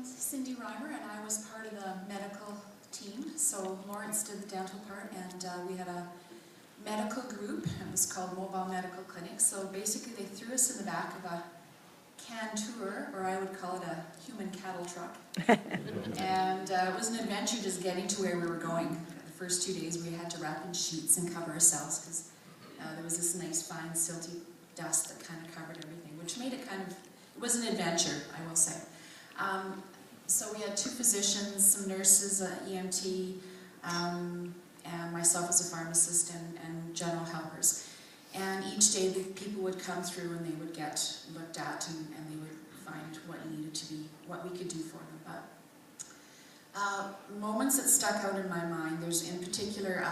Cindy Riemer, and I was part of the medical team. So Lawrence did the dental part, and we had a medical group. It was called Mobile Medical Clinic. So basically they threw us in the back of a cantour, or I would call it a human cattle truck. And it was an adventure just getting to where we were going. The first 2 days we had to wrap in sheets and cover ourselves because there was this nice fine silty dust that kind of covered everything, which made it kind of, it was an adventure, I will say. So we had 2 physicians, some nurses, EMT, and myself as a pharmacist and general helpers. And each day the people would come through and they would get looked at and they would find what needed to be, what we could do for them. But moments that stuck out in my mind, there's in particular,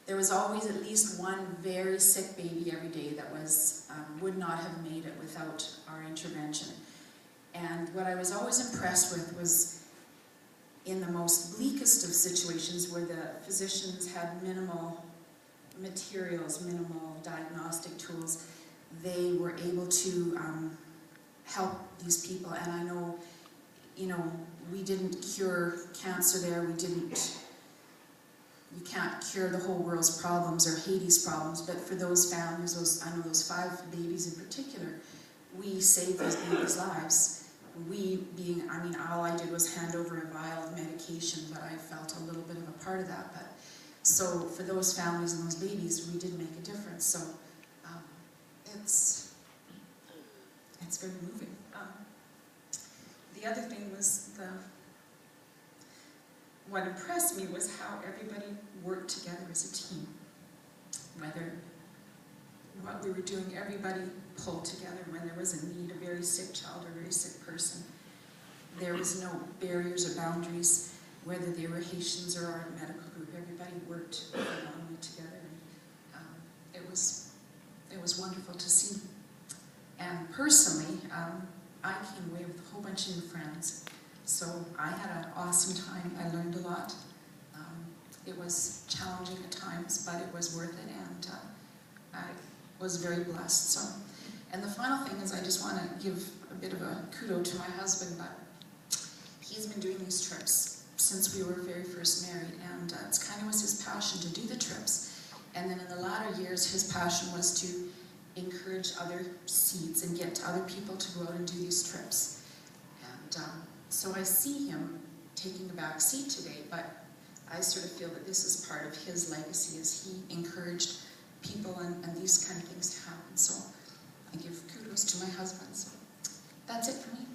there was always at least one very sick baby every day that was would not have made it without our intervention. And what I was always impressed with was in the most bleakest of situations where the physicians had minimal materials, minimal diagnostic tools, they were able to help these people. And I know, you know, we didn't cure cancer there, you can't cure the whole world's problems or Haiti's problems, but for those families, I know those 5 babies in particular, we saved those babies' lives. We being, I mean, all I did was hand over a vial of medication, but I felt a little bit of a part of that. But so for those families and those babies, we did make a difference. So it's very moving. The other thing was what impressed me was how everybody worked together as a team. Whether what we were doing, everybody pulled together when there was a need, a very sick child or a very sick person. There was no barriers or boundaries, whether they were Haitians or our medical group. Everybody worked phenomenally together. And it was wonderful to see. And personally, I came away with a whole bunch of new friends. So I had an awesome time. I learned a lot. It was challenging at times, but it was worth it, and I was very blessed. So, and the final thing is, I just want to give a bit of a kudo to my husband, but he's been doing these trips since we were very first married, and it's kind of was his passion to do the trips. And then in the latter years, his passion was to encourage other seeds and get other people to go out and do these trips. And so I see him taking a back seat today, but I sort of feel that this is part of his legacy, as he encouraged people and these kind of things to happen. So I give kudos to my husband. So that's it for me.